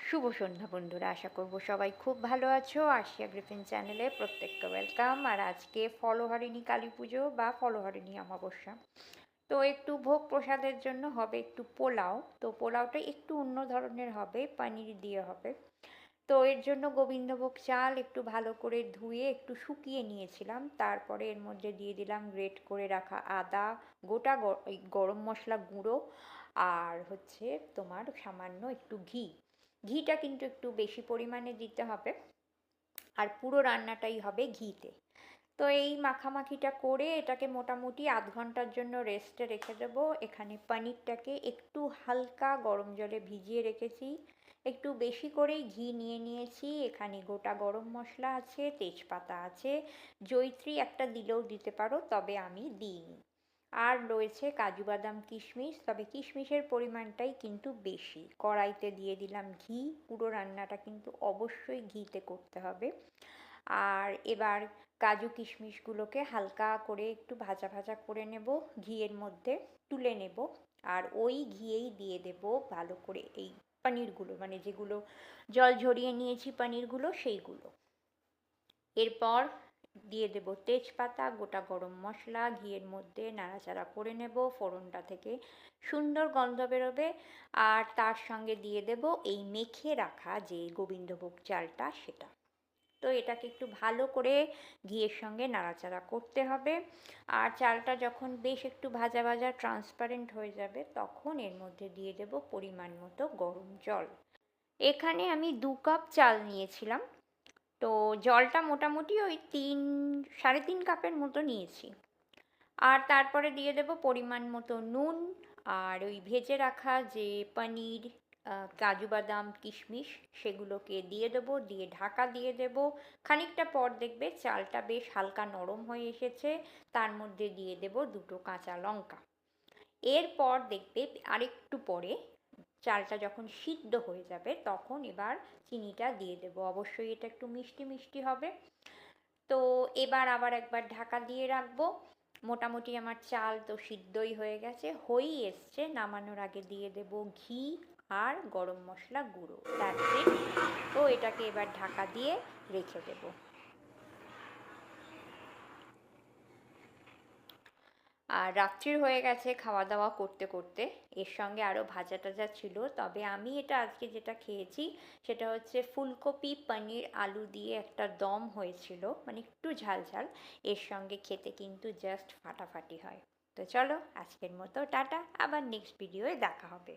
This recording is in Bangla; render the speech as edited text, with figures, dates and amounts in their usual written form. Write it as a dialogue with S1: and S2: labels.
S1: শুভ সন্ধ্যা বন্ধুরা, আশা করব সবাই খুব ভালো আছো। আশিয়া গ্রিফিন চ্যানেলে প্রত্যেককে ওয়েলকাম। আর আজকে ফলহারিণী কালী পুজো বা ফলহারিণী অমাবস্যা, তো একটু ভোগ প্রসাদের জন্য হবে একটু পোলাও। তো পোলাওটা একটু অন্য ধরনের হবে, পনির দিয়ে হবে। তো এর জন্য গোবিন্দভোগ চাল একটু ভালো করে ধুয়ে একটু শুকিয়ে নিয়েছিলাম, তারপরে এর মধ্যে দিয়ে দিলাম গ্রেট করে রাখা আদা, গোটা গরম মশলা গুঁড়ো, আর হচ্ছে তোমার সামান্য একটু ঘি। ঘিটা কিন্তু একটু বেশি পরিমাণে দিতে হবে, আর পুরো রান্নাটাই হবে ঘিতে। তো এই মাখামাখিটা করে এটাকে মোটামুটি আধ ঘন্টার জন্য রেস্টে রেখে দেবো। এখানে পনিরটাকে একটু হালকা গরম জলে ভিজিয়ে রেখেছি, একটু বেশি করেই ঘি নিয়ে নিয়েছি। এখানে গোটা গরম মশলা আছে, তেজপাতা আছে, জয়িত্রী একটা দিলেও দিতে পারো, তবে আমি দিইনি। আর রয়েছে কাজু বাদাম কিশমিশ, তবে কিশমিশের পরিমাণটাই কিন্তু বেশি। কড়াইতে দিয়ে দিলাম ঘি, পুরো রান্নাটা কিন্তু অবশ্যই ঘিতে করতে হবে। আর এবার কাজু কিশমিশগুলোকে হালকা করে একটু ভাজা ভাজা করে নেব, ঘিয়ের মধ্যে তুলে নেব। আর ওই ঘিয়েই দিয়ে দেব ভালো করে এই পনিরগুলো, মানে যেগুলো জল ঝরিয়ে নিয়েছি পনিরগুলো, সেইগুলো। এরপর দিয়ে দেব তেজপাতা, গোটা গরম মশলা, ঘিয়ের মধ্যে নাড়াচাড়া করে নেব, ফোড়নটা থেকে সুন্দর গন্ধ বেরোবে। আর তার সঙ্গে দিয়ে দেব এই মেখে রাখা যে গোবিন্দভোগ চালটা, সেটা। তো এটাকে একটু ভালো করে ঘিয়ের সঙ্গে নাড়াচাড়া করতে হবে। আর চালটা যখন বেশ একটু ভাজা ভাজা ট্রান্সপারেন্ট হয়ে যাবে, তখন এর মধ্যে দিয়ে দেব পরিমাণ মতো গরম জল। এখানে আমি 2 কাপ চাল নিয়েছিলাম, তো জলটা মোটামুটি ওই 3 সাড়ে 3 কাপের মতো নিয়েছি। আর তারপরে দিয়ে দেব পরিমাণ মতো নুন, আর ওই ভেজে রাখা যে পনির, কাজু বাদাম কিশমিশ, সেগুলোকে দিয়ে দেবো, দিয়ে ঢাকা দিয়ে দেব। খানিকটা পর দেখবে চালটা বেশ হালকা নরম হয়ে এসেছে, তার মধ্যে দিয়ে দেব 2টো কাঁচা লঙ্কা। এরপর দেখবে আরেকটু পরে চালটা যখন সিদ্ধ হয়ে যাবে, তখন এবার চিনিটা দিয়ে দেব। অবশ্যই এটা একটু মিষ্টি মিষ্টি হবে। তো এবার আবার একবার ঢাকা দিয়ে রাখবো। মোটামুটি আমার চাল তো সিদ্ধই হয়ে গেছে, হয়েই এসছে। নামানোর আগে দিয়ে দেব ঘি আর গরম মশলা গুঁড়ো, দ্যাটস ইট। তো এটাকে এবার ঢাকা দিয়ে রেখে দেবো। আর রাত্রির হয়ে গেছে খাওয়া দাওয়া করতে করতে। এর সঙ্গে আরও ভাজা টাজা ছিল, তবে আমি এটা আজকে যেটা খেয়েছি সেটা হচ্ছে ফুলকপি পনির আলু দিয়ে একটা দম হয়েছিল, মানে একটু ঝাল ঝাল। এর সঙ্গে খেতে কিন্তু জাস্ট ফাটাফাটি হয়। তো চলো, আজকের মতো টাটা, আবার নেক্সট ভিডিওয়ে দেখা হবে।